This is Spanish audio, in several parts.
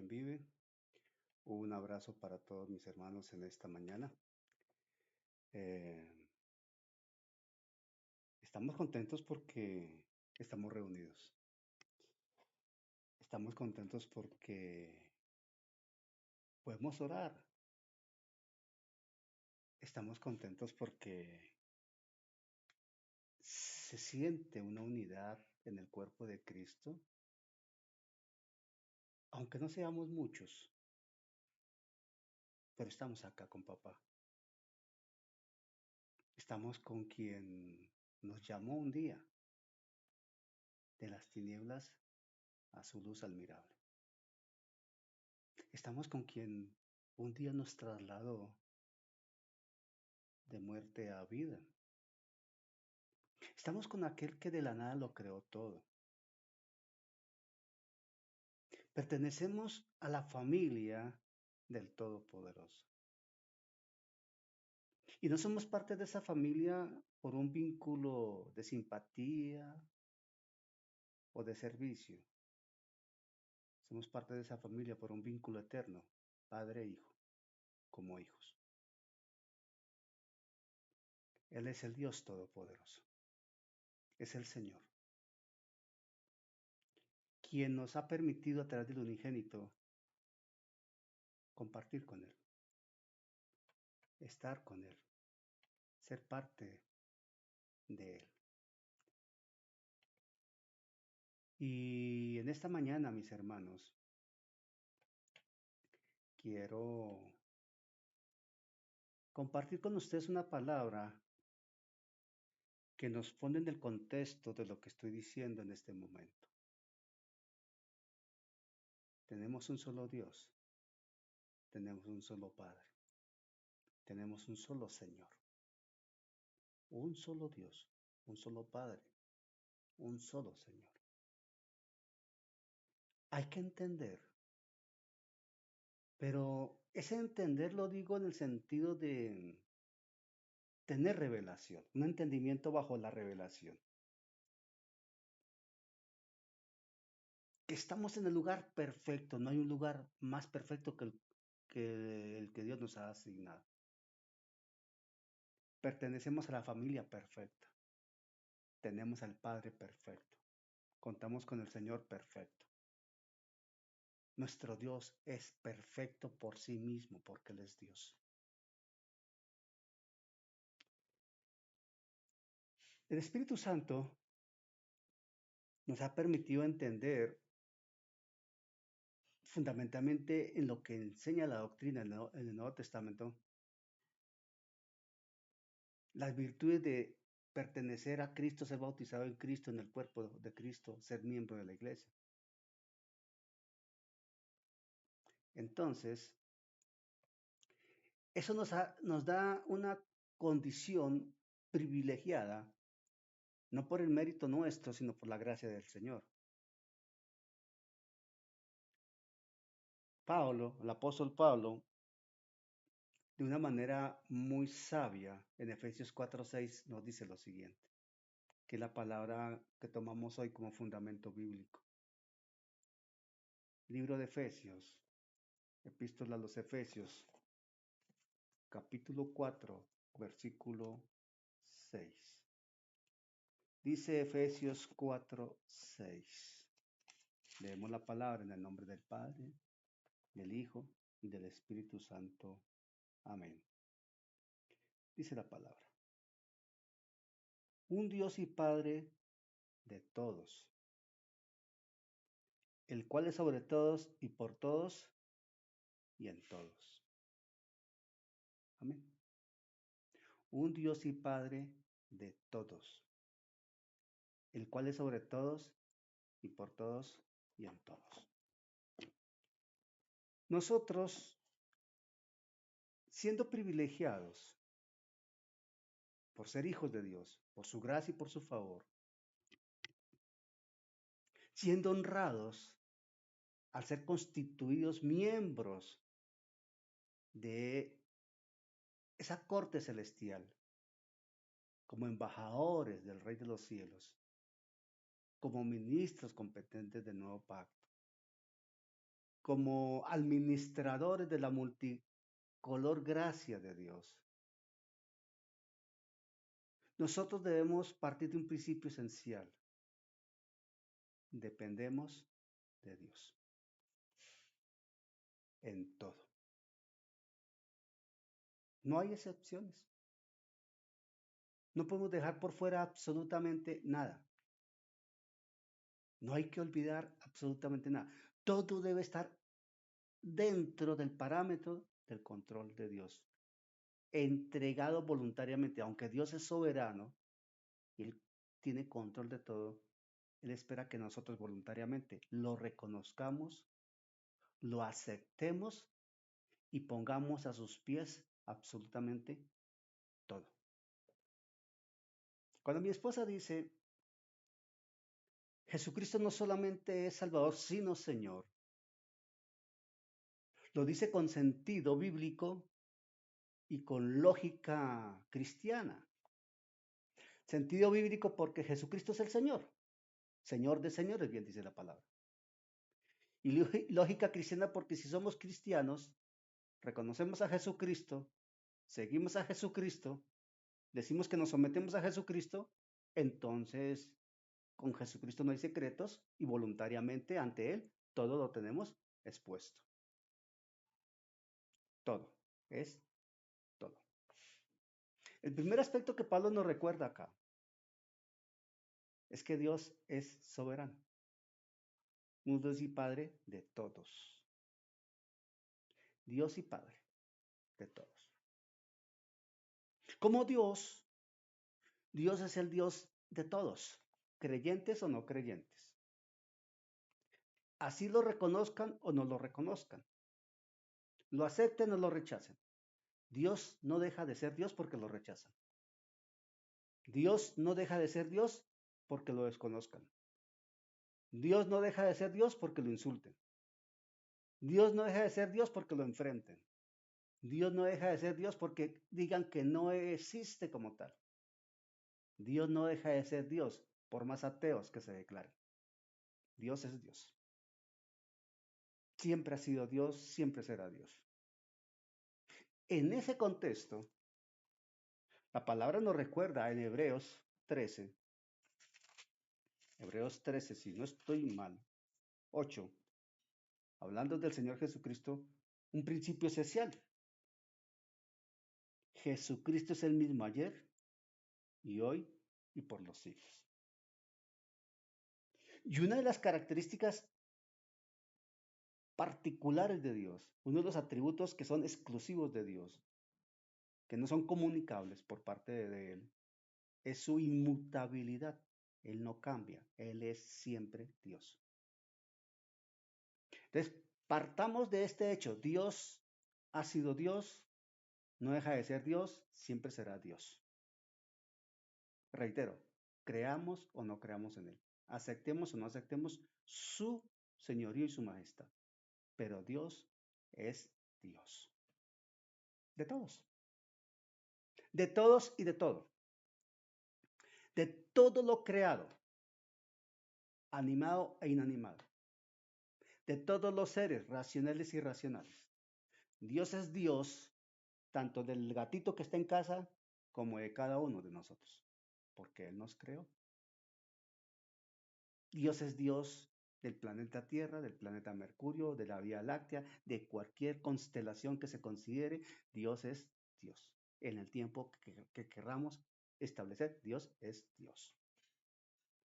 quien vive. Un abrazo para todos mis hermanos en esta mañana. Eh, Estamos contentos porque estamos reunidos. Estamos contentos porque podemos orar. Estamos contentos porque se siente una unidad en el cuerpo de Cristo, aunque no seamos muchos, pero estamos acá con papá. Estamos con quien nos llamó un día de las tinieblas a su luz admirable. Estamos con quien un día nos trasladó de muerte a vida. Estamos con aquel que de la nada lo creó todo. Pertenecemos a la familia del Todopoderoso. Y no somos parte de esa familia por un vínculo de simpatía o de servicio. Somos parte de esa familia por un vínculo eterno, padre e hijo, como hijos. Él es el Dios Todopoderoso. Es el Señor, quien nos ha permitido a través del unigénito compartir con Él, estar con Él, ser parte de Él. Y en esta mañana, mis hermanos, quiero compartir con ustedes una palabra que nos pone en el contexto de lo que estoy diciendo en este momento. Tenemos un solo Dios, tenemos un solo Padre, tenemos un solo Señor, un solo Dios, un solo Padre, un solo Señor. Hay que entender, pero ese entender lo digo en el sentido de tener revelación, un entendimiento bajo la revelación. Que estamos en el lugar perfecto, no hay un lugar más perfecto que el que Dios nos ha asignado. Pertenecemos a la familia perfecta, tenemos al Padre perfecto, contamos con el Señor perfecto. Nuestro Dios es perfecto por sí mismo porque Él es Dios. El Espíritu Santo nos ha permitido entender fundamentalmente en lo que enseña la doctrina en el Nuevo Testamento, las virtudes de pertenecer a Cristo, ser bautizado en Cristo, en el cuerpo de Cristo, ser miembro de la iglesia. Entonces, eso nos da una condición privilegiada, no por el mérito nuestro, sino por la gracia del Señor. Pablo, el apóstol Pablo, de una manera muy sabia, en Efesios 4:6 nos dice lo siguiente, que es la palabra que tomamos hoy como fundamento bíblico. Libro de Efesios, epístola a los Efesios, capítulo 4, versículo 6. Dice Efesios 4:6. Leemos la palabra en el nombre del Padre, del Hijo y del Espíritu Santo. Amén. Dice la palabra. Un Dios y Padre de todos, el cual es sobre todos y por todos y en todos. Amén. Un Dios y Padre de todos, el cual es sobre todos y por todos y en todos. Nosotros, siendo privilegiados por ser hijos de Dios, por su gracia y por su favor, siendo honrados al ser constituidos miembros de esa corte celestial, como embajadores del Rey de los cielos, como ministros competentes del nuevo pacto. como administradores de la multicolor gracia de Dios, nosotros debemos partir de un principio esencial. Dependemos de Dios en todo. No hay excepciones. No podemos dejar por fuera absolutamente nada. No hay que olvidar absolutamente nada. Todo debe estar dentro del parámetro del control de Dios, entregado voluntariamente, aunque Dios es soberano y Él tiene control de todo, Él espera que nosotros voluntariamente lo reconozcamos, lo aceptemos y pongamos a sus pies absolutamente todo. Cuando mi esposa dice, Jesucristo no solamente es Salvador, sino Señor, lo dice con sentido bíblico y con lógica cristiana. Sentido bíblico porque Jesucristo es el Señor, Señor de señores, bien dice la palabra. Y lógica cristiana porque si somos cristianos, reconocemos a Jesucristo, seguimos a Jesucristo, decimos que nos sometemos a Jesucristo, entonces con Jesucristo no hay secretos y voluntariamente ante Él todo lo tenemos expuesto. Todo, es todo. El primer aspecto que Pablo nos recuerda acá es que Dios es soberano. Dios y Padre de todos. Dios y Padre de todos. Como Dios, Dios es el Dios de todos, creyentes o no creyentes. Así lo reconozcan o no lo reconozcan. Lo acepten o lo rechacen. Dios no deja de ser Dios porque lo rechazan. Dios no deja de ser Dios porque lo desconozcan. Dios no deja de ser Dios porque lo insulten. Dios no deja de ser Dios porque lo enfrenten. Dios no deja de ser Dios porque digan que no existe como tal. Dios no deja de ser Dios por más ateos que se declaren. Dios es Dios. Siempre ha sido Dios, siempre será Dios. En ese contexto, la palabra nos recuerda en Hebreos 13, si no estoy mal, 8, hablando del Señor Jesucristo, un principio esencial. Jesucristo es el mismo ayer y hoy y por los siglos. Y una de las características particulares de Dios, uno de los atributos que son exclusivos de Dios, que no son comunicables por parte de Él, es su inmutabilidad. Él no cambia, Él es siempre Dios. Entonces, partamos de este hecho. Dios ha sido Dios, no deja de ser Dios, siempre será Dios. Reitero, creamos o no creamos en Él, aceptemos o no aceptemos su señorío y su majestad, pero Dios es Dios. De todos. De todos y de todo. De todo lo creado, animado e inanimado. De todos los seres, racionales y irracionales. Dios es Dios, tanto del gatito que está en casa como de cada uno de nosotros, porque Él nos creó. Dios es Dios del planeta Tierra, del planeta Mercurio, de la Vía Láctea, de cualquier constelación que se considere. Dios es Dios. En el tiempo que querramos establecer, Dios es Dios.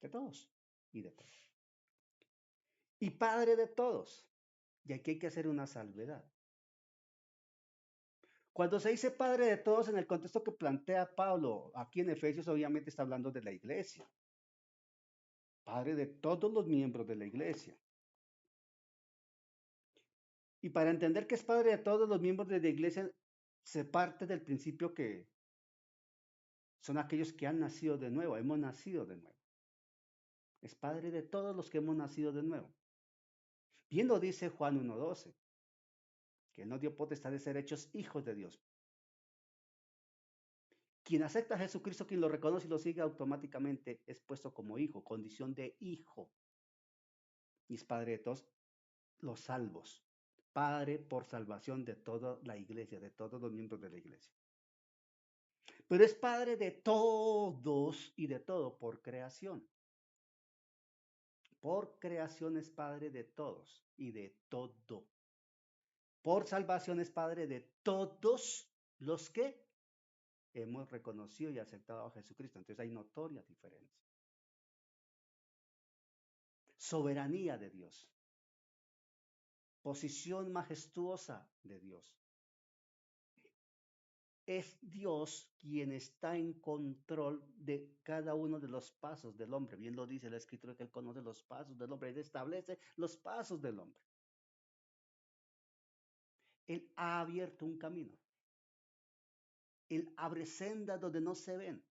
De todos y de todos. Y Padre de todos. Y aquí hay que hacer una salvedad. Cuando se dice Padre de todos en el contexto que plantea Pablo, aquí en Efesios obviamente está hablando de la iglesia. Padre de todos los miembros de la iglesia. Y para entender que es Padre de todos los miembros de la iglesia, se parte del principio que son aquellos que han nacido de nuevo, hemos nacido de nuevo. Es Padre de todos los que hemos nacido de nuevo. Bien lo dice Juan 1:12, que Él nos dio potestad de ser hechos hijos de Dios. Quien acepta a Jesucristo, quien lo reconoce y lo sigue automáticamente, es puesto como hijo, condición de hijo. Y es Padre de todos los salvos. Padre por salvación de toda la iglesia, de todos los miembros de la iglesia. Pero es Padre de todos y de todo por creación. Por creación es Padre de todos y de todo. Por salvación es Padre de todos los que hemos reconocido y aceptado a Jesucristo. Entonces hay notoria diferencia. Soberanía de Dios. Posición majestuosa de Dios. Es Dios quien está en control de cada uno de los pasos del hombre. Bien lo dice la Escritura, que Él conoce los pasos del hombre. Él establece los pasos del hombre. Él ha abierto un camino. Él abre sendas donde no se ven.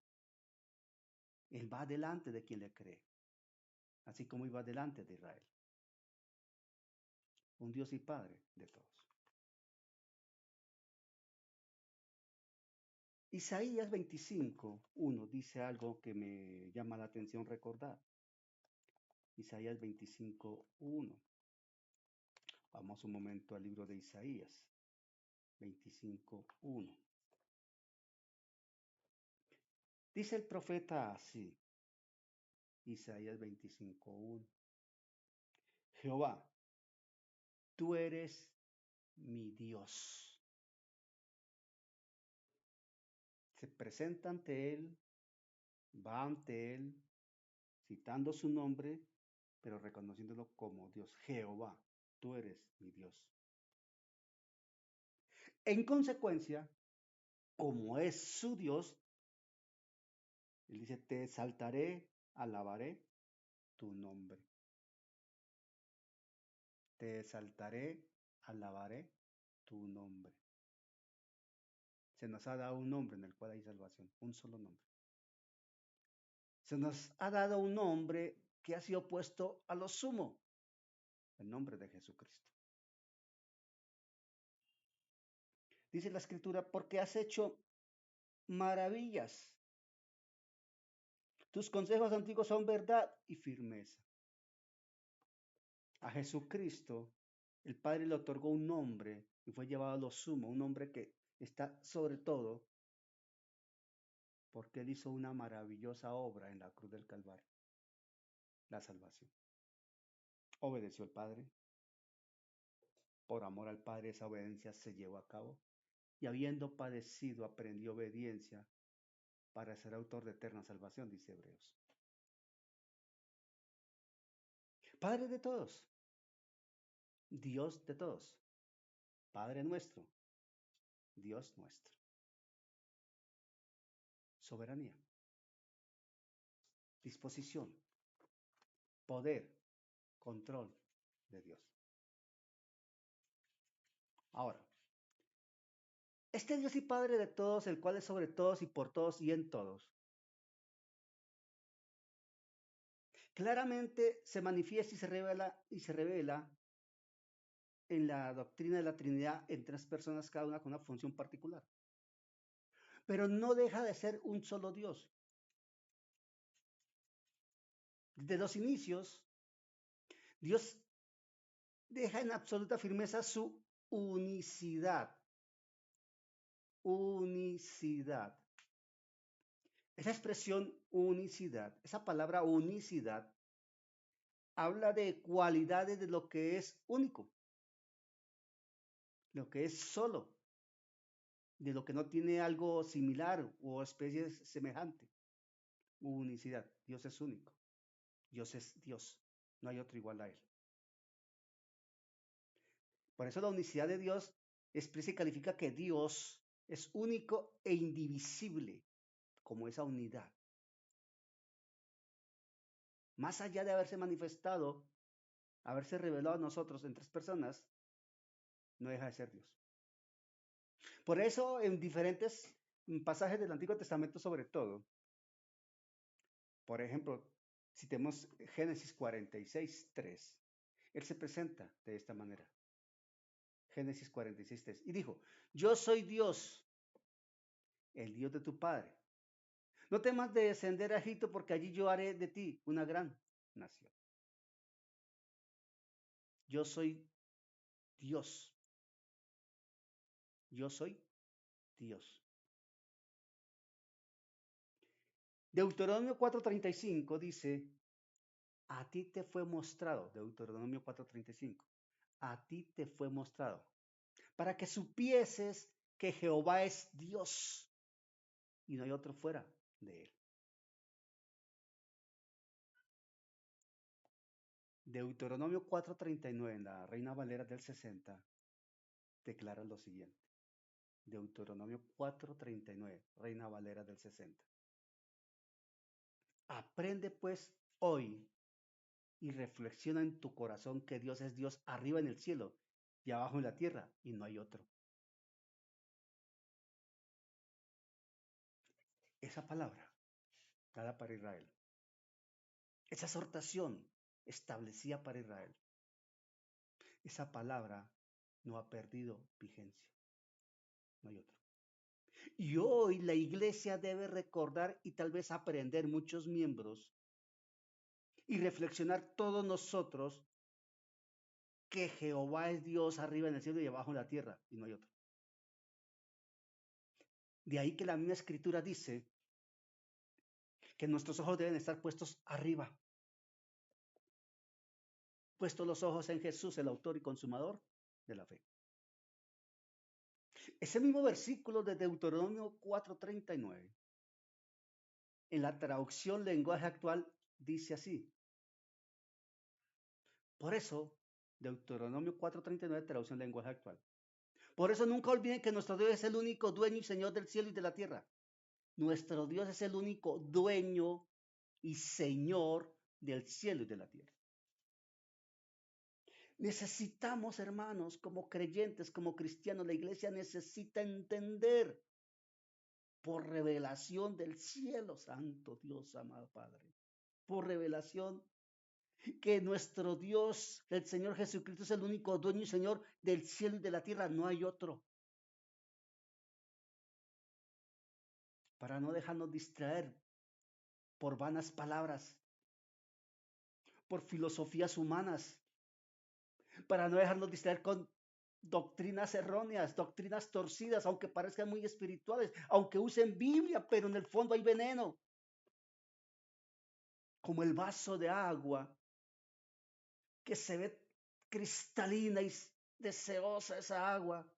Él va delante de quien le cree, así como iba delante de Israel. Un Dios y Padre de todos. Isaías 25:1 dice algo que me llama la atención recordar. Isaías 25:1. Vamos un momento al libro de Isaías 25:1. Dice el profeta así, Isaías 25:1. Jehová, tú eres mi Dios. Se presenta ante él, va ante él, citando su nombre, pero reconociéndolo como Dios. Jehová, tú eres mi Dios. En consecuencia, como es su Dios, él dice, te exaltaré, alabaré tu nombre. Te exaltaré, alabaré tu nombre. Se nos ha dado un nombre en el cual hay salvación, un solo nombre. Se nos ha dado un nombre que ha sido puesto a lo sumo, el nombre de Jesucristo. Dice la Escritura, porque has hecho maravillas. Tus consejos antiguos son verdad y firmeza. A Jesucristo, el Padre le otorgó un nombre y fue llevado a lo sumo, un nombre que está sobre todo, porque Él hizo una maravillosa obra en la cruz del Calvario, la salvación. Obedeció al Padre, por amor al Padre esa obediencia se llevó a cabo, y habiendo padecido aprendió obediencia para ser autor de eterna salvación, dice Hebreos. Padre de todos, Dios de todos, Padre nuestro, Dios nuestro. Soberanía, disposición, poder, control de Dios. Ahora, este Dios y Padre de todos, el cual es sobre todos y por todos y en todos, claramente se manifiesta y se revela en la doctrina de la Trinidad en tres personas, cada una con una función particular. Pero no deja de ser un solo Dios. Desde los inicios, Dios deja en absoluta firmeza su unicidad. Unicidad. Esa expresión unicidad, esa palabra unicidad, habla de cualidades de lo que es único, lo que es solo, de lo que no tiene algo similar o especie semejante. Unicidad. Dios es único. Dios es Dios. No hay otro igual a Él. Por eso la unicidad de Dios expresa y califica que Dios es único e indivisible, como esa unidad. Más allá de haberse manifestado, haberse revelado a nosotros en tres personas, no deja de ser Dios. Por eso en diferentes pasajes del Antiguo Testamento sobre todo, por ejemplo, si tenemos Génesis 46:3, Él se presenta de esta manera. Génesis 46:3. Y dijo, yo soy Dios, el Dios de tu padre. No temas de descender a Egipto porque allí yo haré de ti una gran nación. Yo soy Dios. Yo soy Dios. Deuteronomio 4:35 dice, a ti te fue mostrado, Deuteronomio 4:35, a ti te fue mostrado, para que supieses que Jehová es Dios y no hay otro fuera de él. Deuteronomio 4:39 en la Reina Valera del 60 declara lo siguiente. Deuteronomio 4:39, Reina Valera del 60. Aprende pues hoy y reflexiona en tu corazón que Dios es Dios arriba en el cielo y abajo en la tierra y no hay otro. Esa palabra dada para Israel, esa exhortación establecida para Israel, esa palabra no ha perdido vigencia, no hay otro. Y hoy la iglesia debe recordar y tal vez aprender muchos miembros y reflexionar todos nosotros que Jehová es Dios arriba en el cielo y abajo en la tierra y no hay otro. De ahí que la misma escritura dice que nuestros ojos deben estar puestos arriba, puestos los ojos en Jesús, el autor y consumador de la fe. Ese mismo versículo de Deuteronomio 4:39, en la traducción lenguaje actual, dice así. Por eso, Deuteronomio 4:39, traducción lenguaje actual. Por eso nunca olviden que nuestro Dios es el único dueño y Señor del cielo y de la tierra. Nuestro Dios es el único dueño y Señor del cielo y de la tierra. Necesitamos, hermanos, como creyentes, como cristianos, la iglesia necesita entender por revelación del cielo, santo Dios, amado Padre, por revelación que nuestro Dios, el Señor Jesucristo, es el único dueño y Señor del cielo y de la tierra, no hay otro. Para no dejarnos distraer por vanas palabras, por filosofías humanas, para no dejarnos distraer con doctrinas erróneas, doctrinas torcidas, aunque parezcan muy espirituales, aunque usen Biblia, pero en el fondo hay veneno. Como el vaso de agua que se ve cristalina y deseosa esa agua,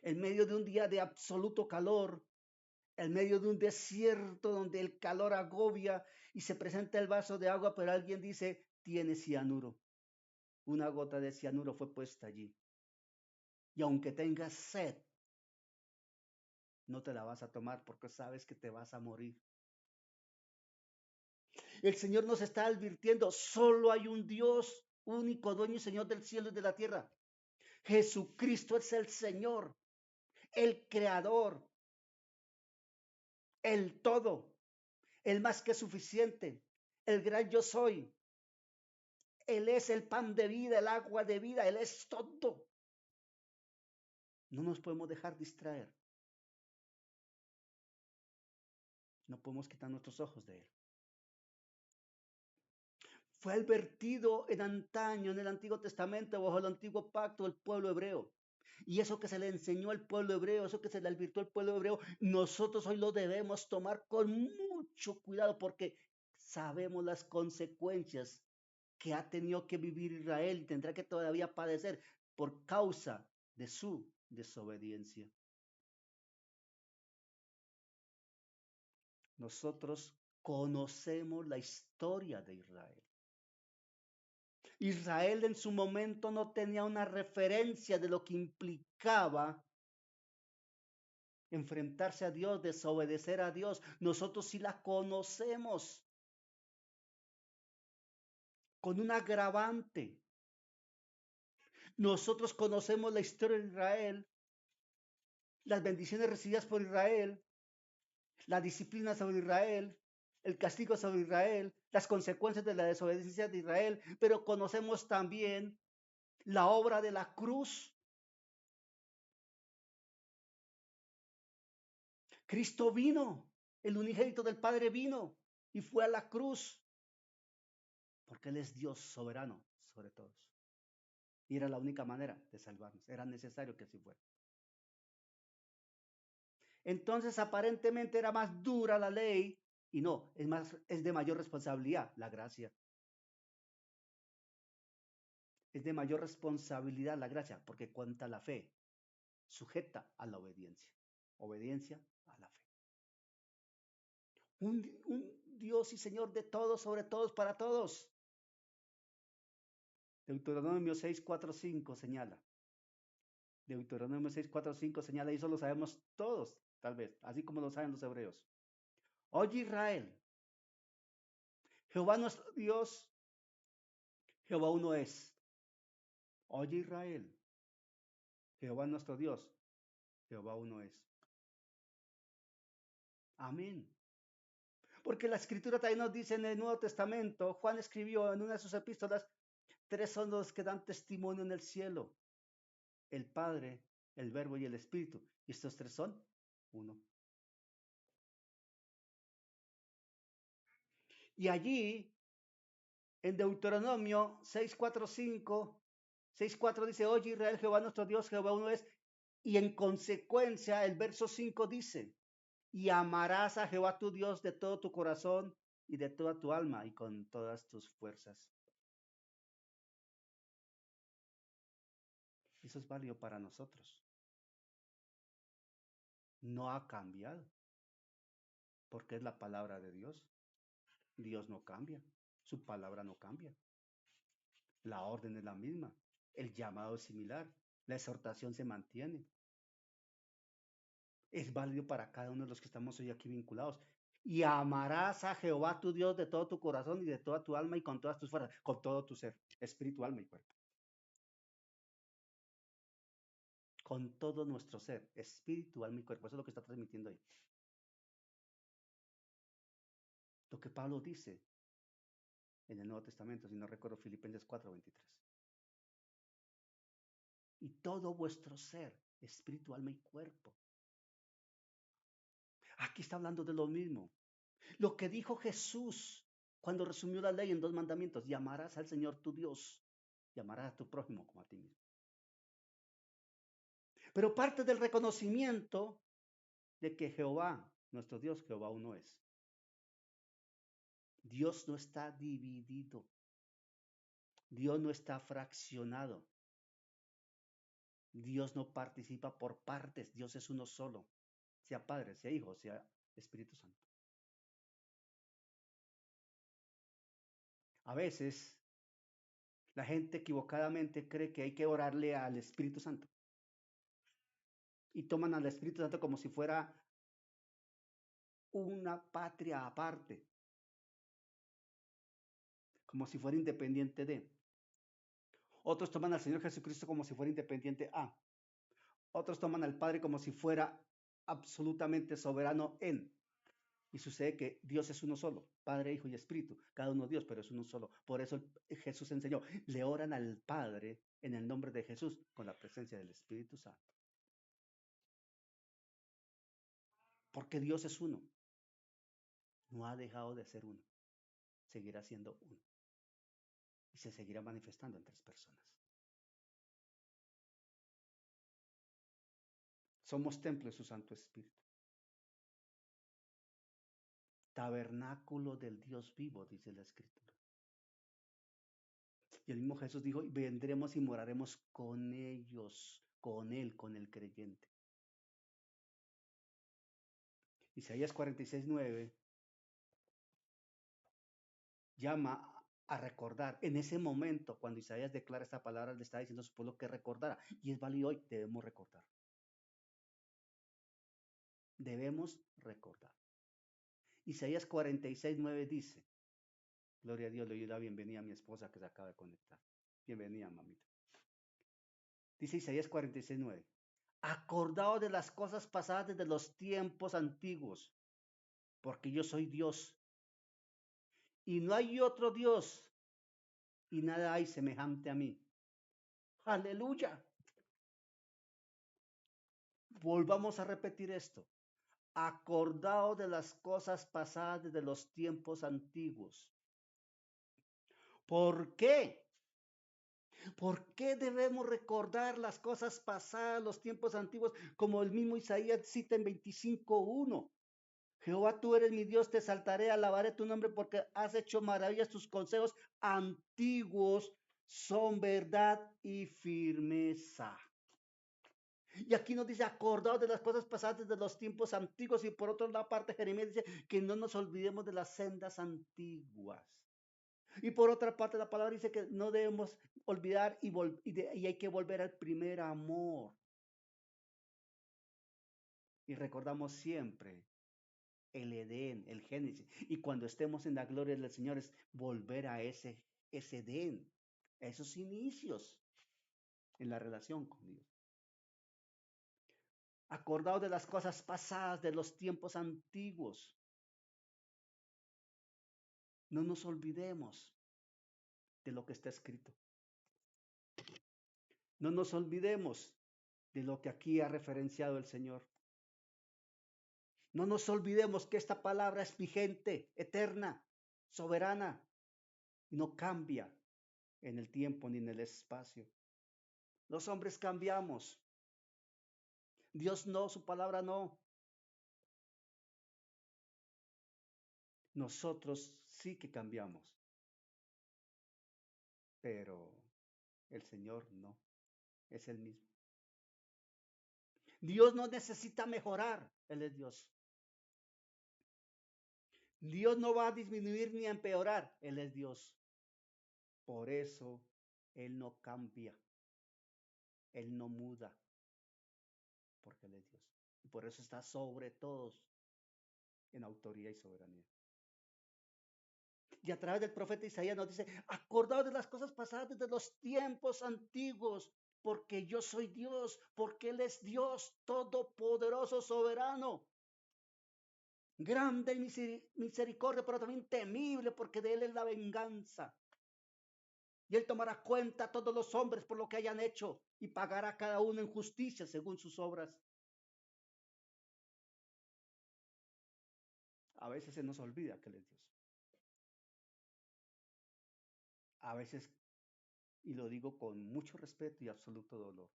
en medio de un día de absoluto calor, en medio de un desierto donde el calor agobia y se presenta el vaso de agua, pero alguien dice, tiene cianuro. Una gota de cianuro fue puesta allí. Y aunque tengas sed, no te la vas a tomar porque sabes que te vas a morir. El Señor nos está advirtiendo, solo hay un Dios, único dueño y Señor del cielo y de la tierra. Jesucristo es el Señor, el Creador, el todo, el más que suficiente, el gran yo soy. Él es el pan de vida, el agua de vida, Él es todo. No nos podemos dejar distraer. No podemos quitar nuestros ojos de Él. Fue advertido en antaño, en el Antiguo Testamento, bajo el Antiguo Pacto, el pueblo hebreo. Y eso que se le enseñó al pueblo hebreo, eso que se le advirtió al pueblo hebreo, nosotros hoy lo debemos tomar con mucho cuidado porque sabemos las consecuencias que ha tenido que vivir Israel y tendrá que todavía padecer por causa de su desobediencia. Nosotros conocemos la historia de Israel. Israel en su momento no tenía una referencia de lo que implicaba enfrentarse a Dios, desobedecer a Dios. Nosotros sí la conocemos con un agravante. Nosotros conocemos la historia de Israel, las bendiciones recibidas por Israel, la disciplina sobre Israel, el castigo sobre Israel, las consecuencias de la desobediencia de Israel, pero conocemos también la obra de la cruz. Cristo vino, el unigénito del Padre vino y fue a la cruz, porque Él es Dios soberano sobre todos. Y era la única manera de salvarnos, era necesario que así fuera. Entonces aparentemente era más dura la ley y no, es de mayor responsabilidad la gracia. Es de mayor responsabilidad la gracia porque cuenta la fe, sujeta a la obediencia. Obediencia a la fe. Un Dios y Señor de todos, sobre todos, para todos. Deuteronomio 6:4-5 señala. Deuteronomio 6:4-5 señala, y eso lo sabemos todos, tal vez, así como lo saben los hebreos. Oye Israel, Jehová nuestro Dios, Jehová uno es. Oye Israel, Jehová nuestro Dios, Jehová uno es. Amén. Porque la escritura también nos dice en el Nuevo Testamento, Juan escribió en una de sus epístolas, 3 son los que dan testimonio en el cielo, el Padre, el Verbo y el Espíritu. Y estos 3 son uno. Y allí, en Deuteronomio 6:4 dice, oye Israel, Jehová nuestro Dios, Jehová uno es. Y en consecuencia, el verso 5 dice, y amarás a Jehová tu Dios de todo tu corazón y de toda tu alma y con todas tus fuerzas. Eso es válido para nosotros. No ha cambiado, porque es la palabra de Dios. Dios no cambia, su palabra no cambia. La orden es la misma, el llamado es similar, la exhortación se mantiene. Es válido para cada uno de los que estamos hoy aquí vinculados. Y amarás a Jehová tu Dios de todo tu corazón y de toda tu alma y con todas tus fuerzas, con todo tu ser, espíritu, alma y cuerpo. Con todo nuestro ser, espíritu, alma y cuerpo. Eso es lo que está transmitiendo ahí. Lo que Pablo dice en el Nuevo Testamento, si no recuerdo, Filipenses 4:23. Y todo vuestro ser, espíritu, alma y cuerpo. Aquí está hablando de lo mismo. Lo que dijo Jesús cuando resumió la ley en 2 mandamientos. Llamarás al Señor tu Dios. Llamarás a tu prójimo como a ti mismo. Pero parte del reconocimiento de que Jehová, nuestro Dios, Jehová uno es. Dios no está dividido. Dios no está fraccionado. Dios no participa por partes. Dios es uno solo. Sea Padre, sea Hijo, sea Espíritu Santo. A veces la gente equivocadamente cree que hay que orarle al Espíritu Santo. Y toman al Espíritu Santo como si fuera una patria aparte, como si fuera independiente de. Otros toman al Señor Jesucristo como si fuera independiente a. Otros toman al Padre como si fuera absolutamente soberano en. Y sucede que Dios es uno solo, Padre, Hijo y Espíritu, cada uno Dios, pero es uno solo. Por eso Jesús enseñó, le oran al Padre en el nombre de Jesús, con la presencia del Espíritu Santo. Porque Dios es uno. No ha dejado de ser uno. Seguirá siendo uno. Y se seguirá manifestando en 3 personas. Somos templo de su Santo Espíritu. Tabernáculo del Dios vivo, dice la Escritura. Y el mismo Jesús dijo, vendremos y moraremos con ellos, con él, con el creyente. Isaías 46:9 llama a recordar. En ese momento, cuando Isaías declara esta palabra, le está diciendo a su pueblo que recordara. Y es válido hoy, debemos recordar. Debemos recordar. Isaías 46:9 dice, gloria a Dios, le doy la bienvenida a mi esposa que se acaba de conectar. Bienvenida, mamita. Dice Isaías 46:9. Acordaos de las cosas pasadas desde los tiempos antiguos, porque yo soy Dios. Y no hay otro Dios, y nada hay semejante a mí. Aleluya. Volvamos a repetir esto. Acordaos de las cosas pasadas desde los tiempos antiguos. ¿Por qué? ¿Por qué debemos recordar las cosas pasadas, los tiempos antiguos, como el mismo Isaías cita en 25:1? Jehová, tú eres mi Dios, te exaltaré, alabaré tu nombre porque has hecho maravillas, tus consejos antiguos son verdad y firmeza. Y aquí nos dice, acordaos de las cosas pasadas de los tiempos antiguos. Y por otra parte, Jeremías dice que no nos olvidemos de las sendas antiguas. Y por otra parte, la palabra dice que no debemos olvidar y hay que volver al primer amor. Y recordamos siempre el Edén, el Génesis. Y cuando estemos en la gloria del Señor es volver a ese Edén, a esos inicios en la relación con Dios. Acordaos de las cosas pasadas, de los tiempos antiguos. No nos olvidemos de lo que está escrito. No nos olvidemos de lo que aquí ha referenciado el Señor. No nos olvidemos que esta palabra es vigente, eterna, soberana, y no cambia en el tiempo ni en el espacio. Los hombres cambiamos. Dios no, su palabra no. Nosotros sí que cambiamos, pero el Señor no, es el mismo. Dios no necesita mejorar, Él es Dios. Dios no va a disminuir ni a empeorar, Él es Dios. Por eso Él no cambia, Él no muda, porque Él es Dios. Y por eso está sobre todos en autoridad y soberanía. Y a través del profeta Isaías nos dice, acordaos de las cosas pasadas desde los tiempos antiguos, porque yo soy Dios, porque Él es Dios todopoderoso, soberano, grande en misericordia, pero también temible, porque de Él es la venganza. Y Él tomará cuenta a todos los hombres por lo que hayan hecho y pagará a cada uno en justicia según sus obras. A veces se nos olvida que Él es Dios. A veces, y lo digo con mucho respeto y absoluto dolor,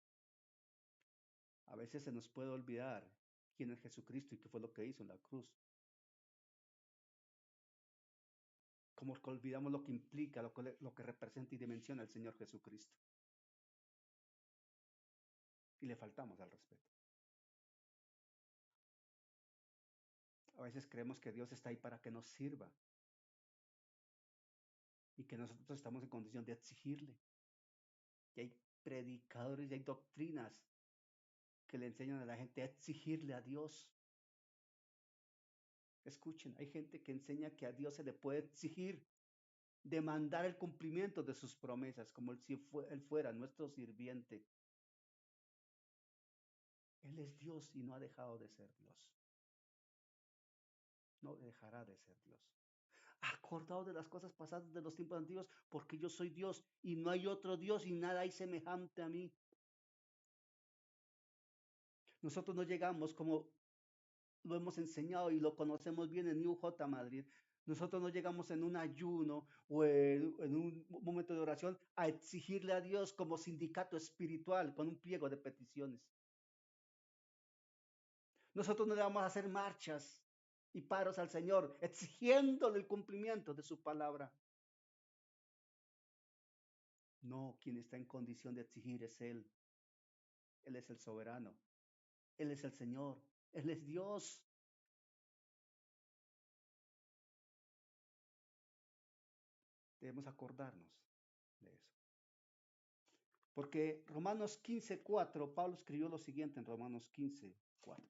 a veces se nos puede olvidar quién es Jesucristo y qué fue lo que hizo en la cruz. Como que olvidamos lo que implica, lo que representa y dimensiona el Señor Jesucristo. Y le faltamos al respeto. A veces creemos que Dios está ahí para que nos sirva y que nosotros estamos en condición de exigirle. Y hay predicadores y hay doctrinas que le enseñan a la gente a exigirle a Dios. Escuchen, hay gente que enseña que a Dios se le puede exigir, demandar el cumplimiento de sus promesas, como si Él fuera nuestro sirviente. Él es Dios y no ha dejado de ser Dios. No dejará de ser Dios. Acordaos de las cosas pasadas de los tiempos antiguos, porque yo soy Dios y no hay otro Dios y nada hay semejante a mí. Nosotros no llegamos como lo hemos enseñado y lo conocemos bien en UJ Madrid. Nosotros no llegamos en un ayuno o en un momento de oración a exigirle a Dios como sindicato espiritual con un pliego de peticiones. Nosotros no le vamos a hacer marchas y paros al Señor exigiéndole el cumplimiento de su palabra. No, quien está en condición de exigir es Él. Él es el soberano. Él es el Señor. Él es Dios. Debemos acordarnos de eso. Porque Romanos 15:4, Pablo escribió lo siguiente en Romanos 15:4.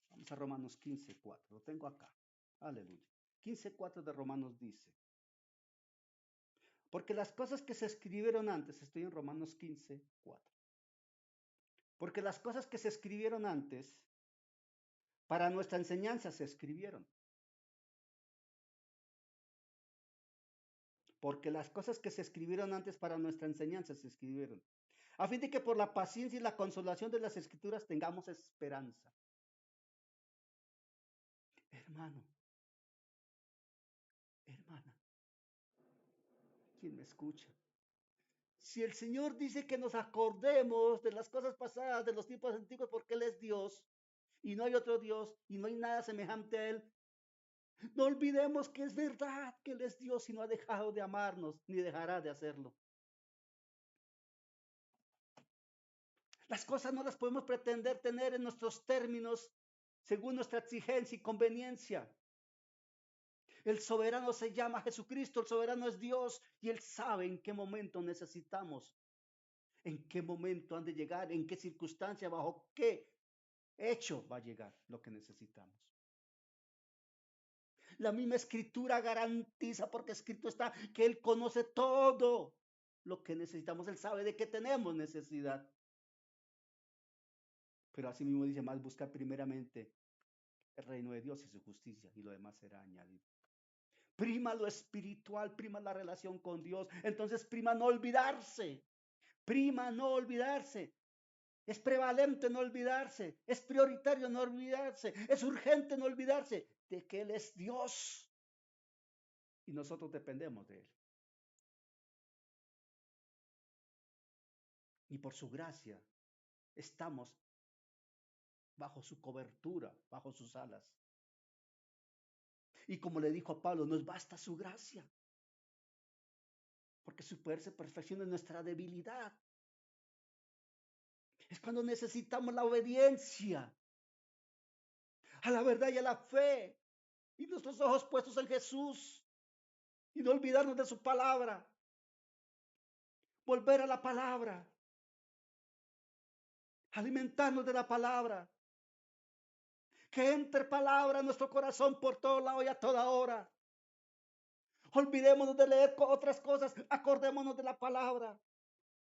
Vamos a Romanos 15:4. Lo tengo acá. Aleluya. 15:4 de Romanos dice, porque las cosas que se escribieron antes, estoy en Romanos 15:4. Porque las cosas que se escribieron antes, para nuestra enseñanza se escribieron. Porque las cosas que se escribieron antes para nuestra enseñanza se escribieron, a fin de que por la paciencia y la consolación de las escrituras tengamos esperanza. Hermano, hermana, ¿quién me escucha? Si el Señor dice que nos acordemos de las cosas pasadas, de los tiempos antiguos, porque Él es Dios y no hay otro Dios y no hay nada semejante a Él, no olvidemos que es verdad que Él es Dios y no ha dejado de amarnos ni dejará de hacerlo. Las cosas no las podemos pretender tener en nuestros términos según nuestra exigencia y conveniencia. El soberano se llama Jesucristo, el soberano es Dios y Él sabe en qué momento necesitamos, en qué momento han de llegar, en qué circunstancia, bajo qué hecho va a llegar lo que necesitamos. La misma escritura garantiza, porque escrito está, que Él conoce todo lo que necesitamos. Él sabe de qué tenemos necesidad. Pero así mismo dice, más buscar primeramente el reino de Dios y su justicia y lo demás será añadido. Prima lo espiritual, prima la relación con Dios. Entonces prima no olvidarse. Prima no olvidarse. Es prevalente no olvidarse. Es prioritario no olvidarse. Es urgente no olvidarse de que Él es Dios. Y nosotros dependemos de Él. Y por su gracia estamos bajo su cobertura, bajo sus alas. Y como le dijo a Pablo, nos basta su gracia. Porque su poder se perfecciona en nuestra debilidad. Es cuando necesitamos la obediencia a la verdad y a la fe. Y nuestros ojos puestos en Jesús. Y no olvidarnos de su palabra. Volver a la palabra. Alimentarnos de la palabra. Que entre palabra en nuestro corazón por todo lado y a toda hora. Olvidémonos de leer otras cosas. Acordémonos de la palabra.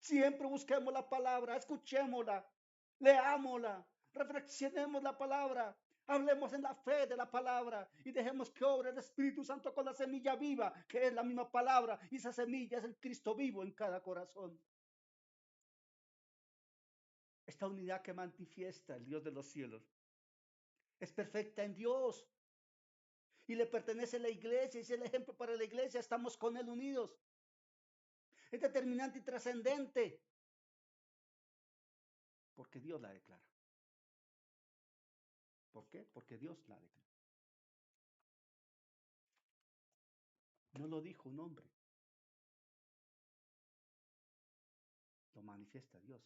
Siempre busquemos la palabra. Escuchémosla. Leámosla. Reflexionemos la palabra. Hablemos en la fe de la palabra y dejemos que obre el Espíritu Santo con la semilla viva, que es la misma palabra, y esa semilla es el Cristo vivo en cada corazón. Esta unidad que manifiesta el Dios de los cielos es perfecta en Dios y le pertenece a la iglesia, y es el ejemplo para la iglesia, estamos con Él unidos. Es determinante y trascendente porque Dios la declara. ¿Por qué? Porque Dios la declara. No lo dijo un hombre, lo manifiesta Dios.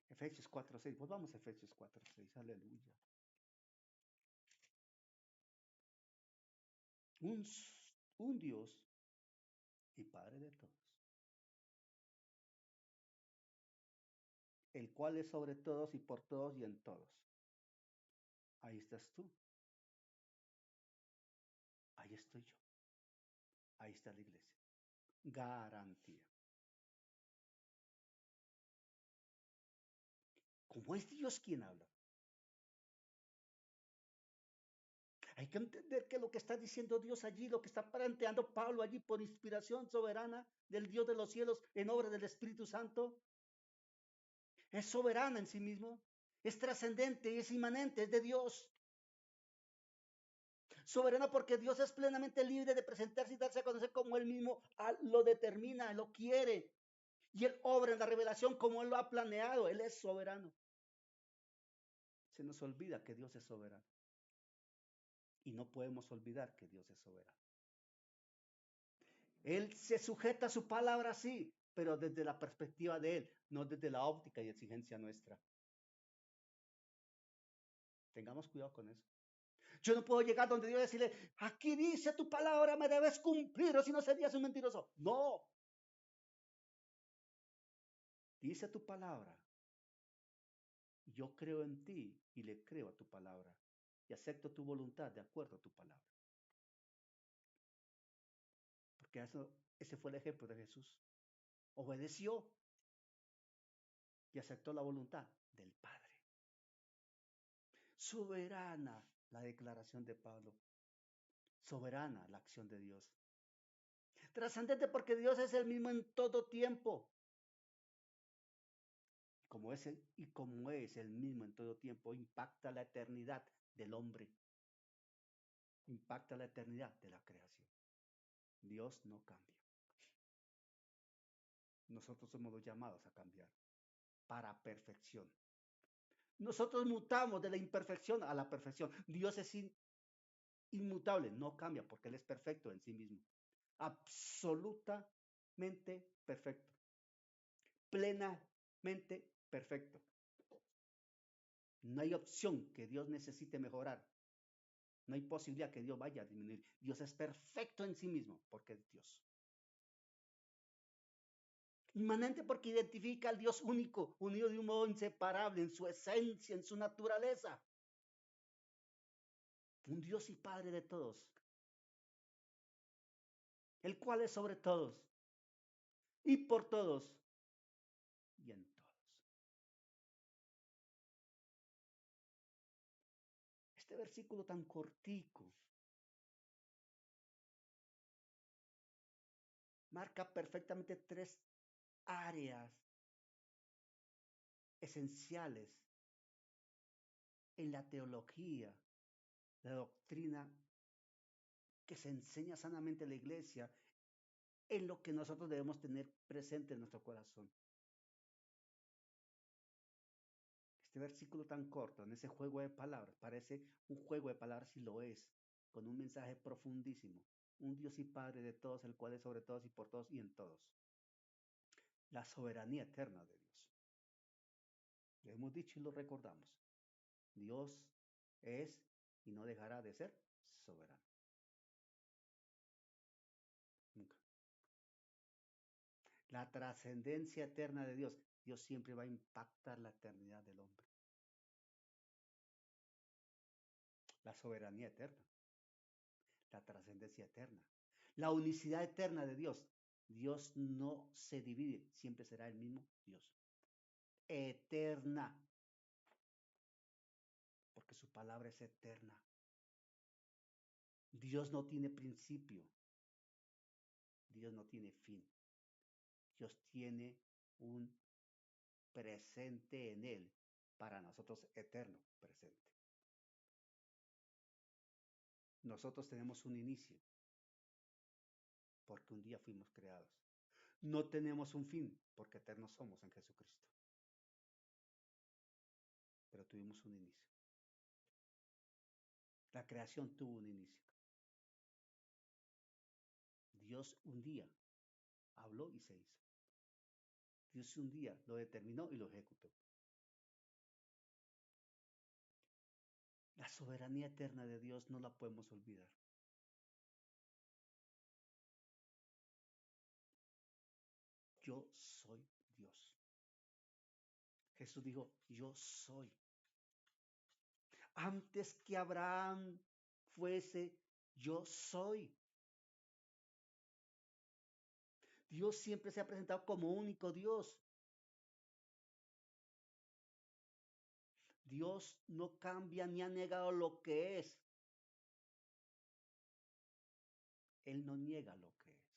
Efesios 4:6, volvamos a Efesios 4:6, aleluya. Un Dios y Padre de todos, el cual es sobre todos y por todos y en todos. Ahí estás tú, ahí estoy yo, ahí está la iglesia. Garantía. Como es Dios quien habla. Hay que entender que lo que está diciendo Dios allí, lo que está planteando Pablo allí por inspiración soberana del Dios de los cielos en obra del Espíritu Santo, es soberana en sí mismo, es trascendente, es inmanente, es de Dios. Soberana porque Dios es plenamente libre de presentarse y darse a conocer como Él mismo lo determina, lo quiere. Y Él obra en la revelación como Él lo ha planeado. Él es soberano. Se nos olvida que Dios es soberano. Y no podemos olvidar que Dios es soberano. Él se sujeta a su palabra, sí, pero desde la perspectiva de Él, no desde la óptica y exigencia nuestra. Tengamos cuidado con eso. Yo no puedo llegar donde Dios y decirle, aquí dice tu palabra, me debes cumplir, o si no serías un mentiroso. No. Dice tu palabra. Yo creo en ti y le creo a tu palabra. Y acepto tu voluntad de acuerdo a tu palabra. Porque ese fue el ejemplo de Jesús. Obedeció y aceptó la voluntad del Padre. Soberana la declaración de Pablo. Soberana la acción de Dios. Trascendente porque Dios es el mismo en todo tiempo. Como es el mismo en todo tiempo, impacta la eternidad del hombre. Impacta la eternidad de la creación. Dios no cambia. Nosotros somos los llamados a cambiar para perfección. Nosotros mutamos de la imperfección a la perfección. Dios es inmutable, no cambia porque Él es perfecto en sí mismo. Absolutamente perfecto. Plenamente perfecto. No hay opción que Dios necesite mejorar. No hay posibilidad que Dios vaya a disminuir. Dios es perfecto en sí mismo porque es Dios. Inmanente porque identifica al Dios único, unido de un modo inseparable en su esencia, en su naturaleza. Un Dios y Padre de todos, el cual es sobre todos y por todos y en todos. Este versículo tan cortico marca perfectamente tres áreas esenciales en la teología, la doctrina que se enseña sanamente en la iglesia, en lo que nosotros debemos tener presente en nuestro corazón. Este versículo tan corto, en ese juego de palabras, parece un juego de palabras y lo es, con un mensaje profundísimo. Un Dios y Padre de todos, el cual es sobre todos y por todos y en todos. La soberanía eterna de Dios. Lo hemos dicho y lo recordamos. Dios es y no dejará de ser soberano. Nunca. La trascendencia eterna de Dios. Dios siempre va a impactar la eternidad del hombre. La soberanía eterna. La trascendencia eterna. La unicidad eterna de Dios. Dios no se divide, siempre será el mismo Dios. Eterna. Porque su palabra es eterna. Dios no tiene principio. Dios no tiene fin. Dios tiene un presente en Él, para nosotros eterno presente. Nosotros tenemos un inicio, porque un día fuimos creados. No tenemos un fin, porque eternos somos en Jesucristo. Pero tuvimos un inicio. La creación tuvo un inicio. Dios un día habló y se hizo. Dios un día lo determinó y lo ejecutó. La soberanía eterna de Dios no la podemos olvidar. Yo soy Dios. Jesús dijo, yo soy. Antes que Abraham fuese, yo soy. Dios siempre se ha presentado como único Dios. Dios no cambia ni ha negado lo que es. Él no niega lo que es.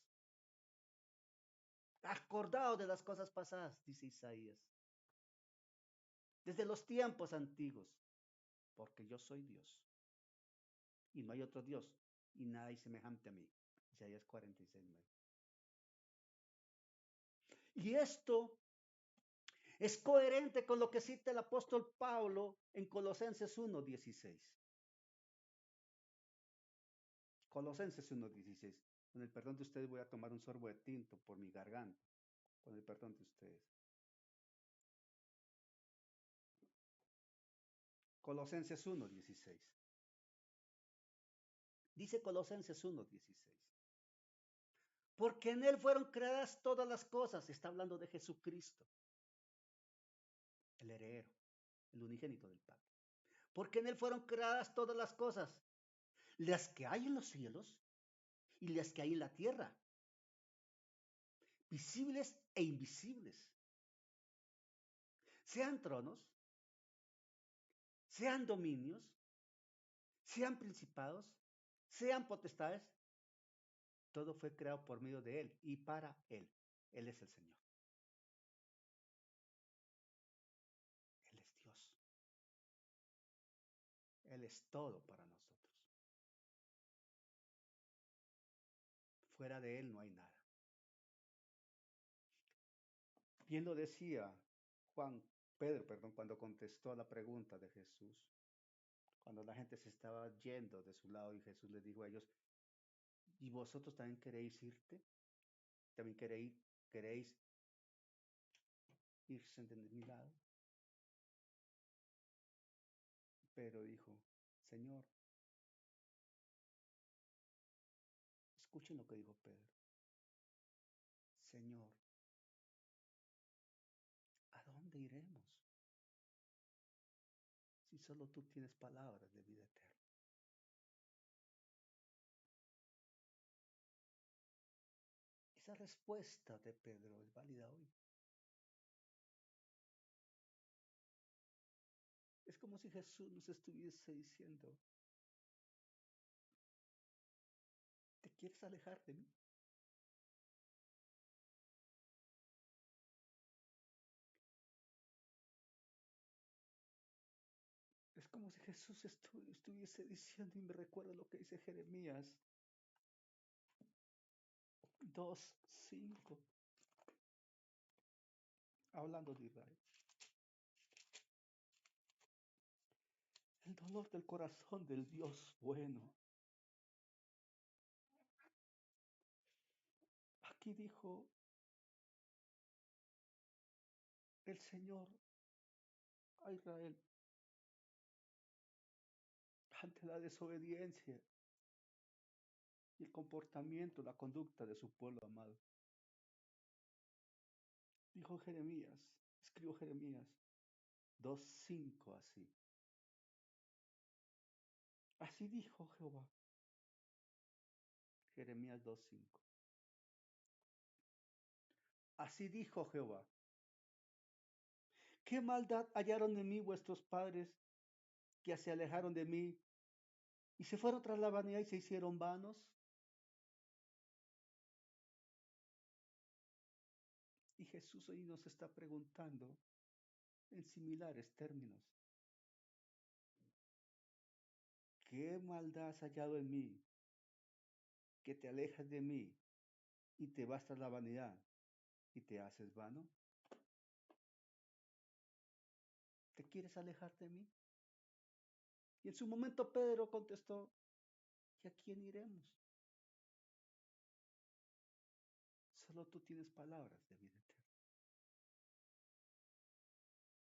Acordado de las cosas pasadas, dice Isaías. Desde los tiempos antiguos. Porque yo soy Dios. Y no hay otro Dios. Y nada hay semejante a mí. Isaías 46:9. Y esto es coherente con lo que cita el apóstol Pablo en Colosenses 1:16. Colosenses 1:16. Con el perdón de ustedes voy a tomar un sorbo de tinto por mi garganta. Con el perdón de ustedes. Colosenses 1:16. Dice Colosenses 1:16. Porque en Él fueron creadas todas las cosas. Está hablando de Jesucristo. El heredero. El unigénito del Padre. Porque en Él fueron creadas todas las cosas. Las que hay en los cielos y las que hay en la tierra. Visibles e invisibles. Sean tronos, sean dominios, sean principados, sean potestades, todo fue creado por medio de Él y para Él. Él es el Señor. Él es Dios. Él es todo para nosotros. Fuera de Él no hay nada. Bien lo decía Pedro, perdón, cuando contestó a la pregunta de Jesús, cuando la gente se estaba yendo de su lado y Jesús les dijo a ellos, ¿y vosotros también queréis irte? ¿También queréis irse de mi lado? Pedro dijo, Señor, escuchen lo que dijo Pedro. Señor, ¿a dónde iremos si solo tú tienes palabras de vida eterna? Esa respuesta de Pedro es válida hoy. Es como si Jesús nos estuviese diciendo, ¿te quieres alejar de mí? Es como si Jesús estuviese diciendo, y me recuerda lo que dice Jeremías 2:5, hablando de Israel. El dolor del corazón del Dios bueno. Aquí dijo el Señor a Israel ante la desobediencia y el comportamiento, la conducta de su pueblo amado. Dijo Jeremías, escribió Jeremías 2:5 así. Así dijo Jehová. Jeremías 2:5. Así dijo Jehová. ¿Qué maldad hallaron en mí vuestros padres que se alejaron de mí y se fueron tras la vanidad y se hicieron vanos? Y Jesús hoy nos está preguntando en similares términos. ¿Qué maldad has hallado en mí que te alejas de mí y te vas tras la vanidad y te haces vano? ¿Te quieres alejar de mí? Y en su momento Pedro contestó, ¿y a quién iremos? Solo tú tienes palabras de vida eterna.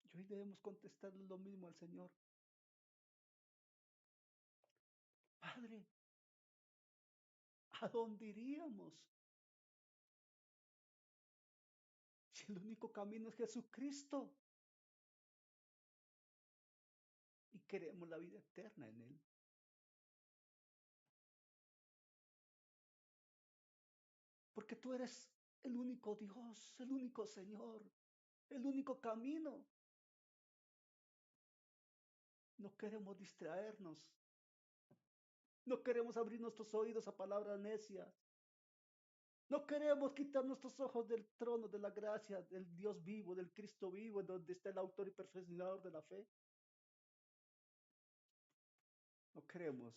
Y hoy debemos contestarle lo mismo al Señor. Padre, ¿a dónde iríamos? Si el único camino es Jesucristo y queremos la vida eterna en Él. Porque tú eres el único Dios, el único Señor, el único camino. No queremos distraernos. No queremos abrir nuestros oídos a palabras necias. No queremos quitar nuestros ojos del trono de la gracia, del Dios vivo, del Cristo vivo, en donde está el autor y perfeccionador de la fe. No queremos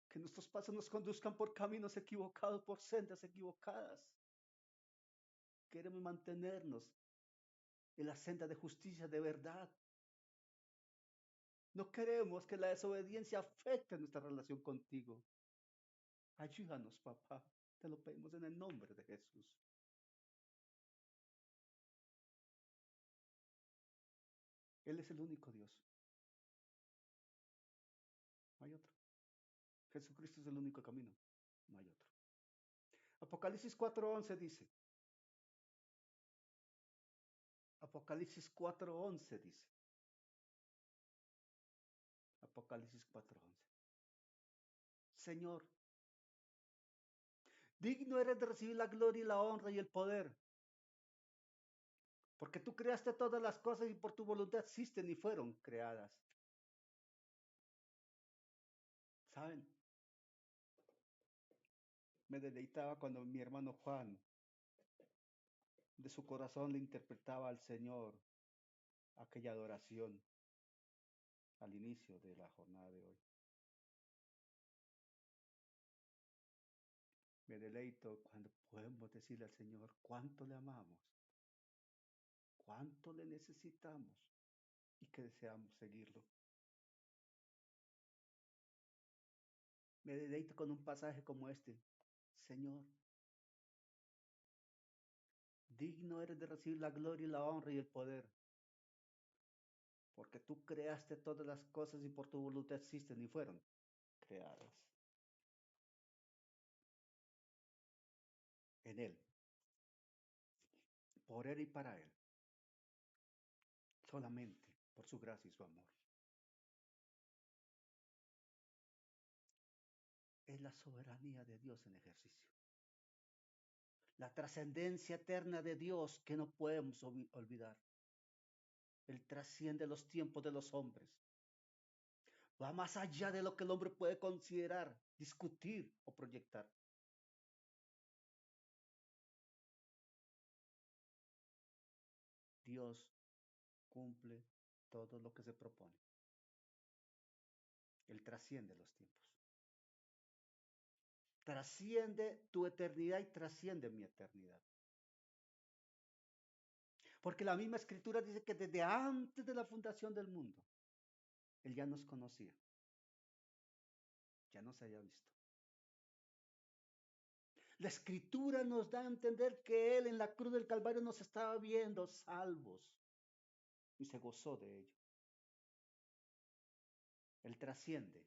que nuestros pasos nos conduzcan por caminos equivocados, por sendas equivocadas. Queremos mantenernos en la senda de justicia, de verdad. No queremos que la desobediencia afecte nuestra relación contigo. Ayúdanos, papá. Te lo pedimos en el nombre de Jesús. Él es el único Dios. No hay otro. Jesucristo es el único camino. No hay otro. Apocalipsis 4:11 dice. Apocalipsis 4:11 dice. Apocalipsis 4:11. Señor, digno eres de recibir la gloria y la honra y el poder, porque tú creaste todas las cosas y por tu voluntad existen y fueron creadas. ¿Saben? Me deleitaba cuando mi hermano Juan de su corazón le interpretaba al Señor aquella adoración al inicio de la jornada de hoy. Me deleito cuando podemos decirle al Señor cuánto le amamos, cuánto le necesitamos y que deseamos seguirlo. Me deleito con un pasaje como este. Señor, digno eres de recibir la gloria y la honra y el poder, porque tú creaste todas las cosas y por tu voluntad existen y fueron creadas. En Él, por Él y para Él, solamente por su gracia y su amor. Es la soberanía de Dios en ejercicio. La trascendencia eterna de Dios que no podemos olvidar. Él trasciende los tiempos de los hombres. Va más allá de lo que el hombre puede considerar, discutir o proyectar. Dios cumple todo lo que se propone. Él trasciende los tiempos. Trasciende tu eternidad y trasciende mi eternidad. Porque la misma escritura dice que desde antes de la fundación del mundo, Él ya nos conocía, ya nos había visto. La escritura nos da a entender que Él en la cruz del Calvario nos estaba viendo salvos y se gozó de ello. Él trasciende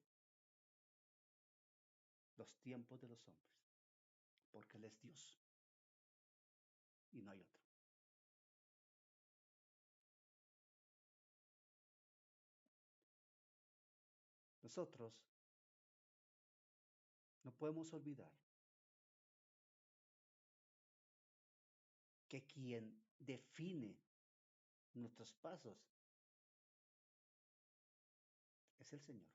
los tiempos de los hombres, porque Él es Dios y no hay otro. Nosotros no podemos olvidar que quien define nuestros pasos es el Señor.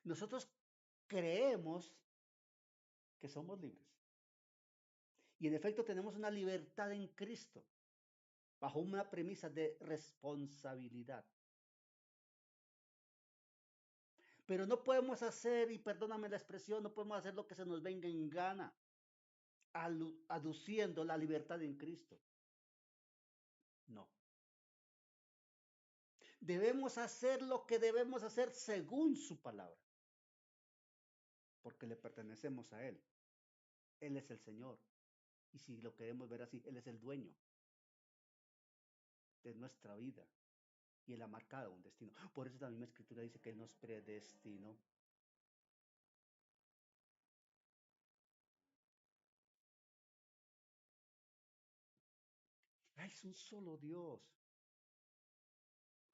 Nosotros creemos que somos libres. Y en efecto tenemos una libertad en Cristo, bajo una premisa de responsabilidad. Pero no podemos hacer, y perdóname la expresión, no podemos hacer lo que se nos venga en gana, aduciendo la libertad en Cristo. No. Debemos hacer lo que debemos hacer según su palabra, porque le pertenecemos a Él. Él es el Señor. Y si lo queremos ver así, Él es el dueño de nuestra vida. Y Él ha marcado un destino. Por eso la misma escritura dice que Él nos predestinó. Es un solo Dios.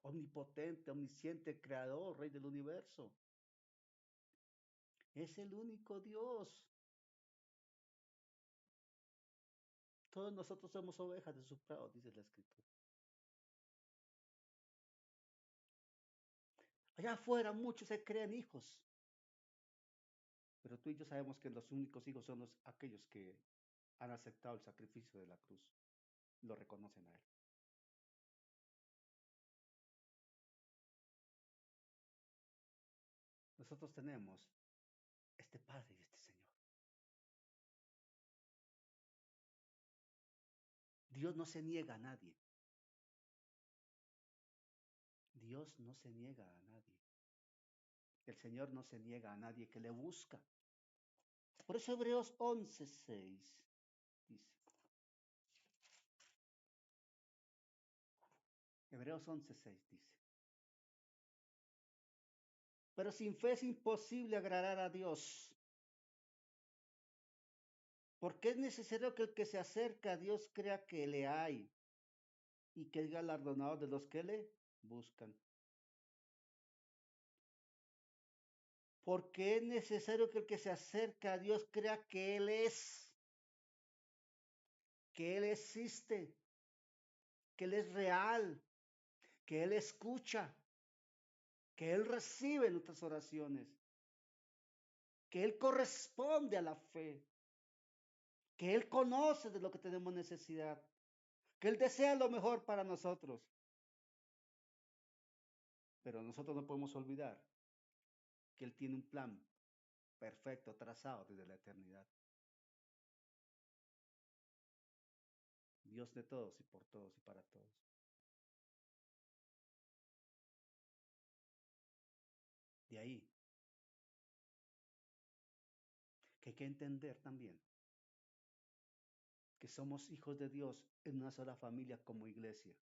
Omnipotente, omnisciente, creador, rey del universo. Es el único Dios. Todos nosotros somos ovejas de su prado, dice la escritura. Allá afuera muchos se creen hijos. Pero tú y yo sabemos que los únicos hijos son aquellos que han aceptado el sacrificio de la cruz. Lo reconocen a Él. Nosotros tenemos este Padre y este Señor. Dios no se niega a nadie. Dios no se niega a nadie. El Señor no se niega a nadie que le busca. Por eso Hebreos 11:6 dice. Hebreos 11:6 dice. Pero sin fe es imposible agradar a Dios. Porque es necesario que el que se acerca a Dios crea que le hay y que es galardonado de los que le buscan. Porque es necesario que el que se acerca a Dios crea que Él es, que Él existe, que Él es real, que Él escucha, que Él recibe nuestras oraciones, que Él corresponde a la fe, que Él conoce de lo que tenemos necesidad, que Él desea lo mejor para nosotros. Pero nosotros no podemos olvidar que Él tiene un plan perfecto, trazado desde la eternidad. Dios de todos y por todos y para todos. De ahí que hay que entender también que somos hijos de Dios en una sola familia como iglesia.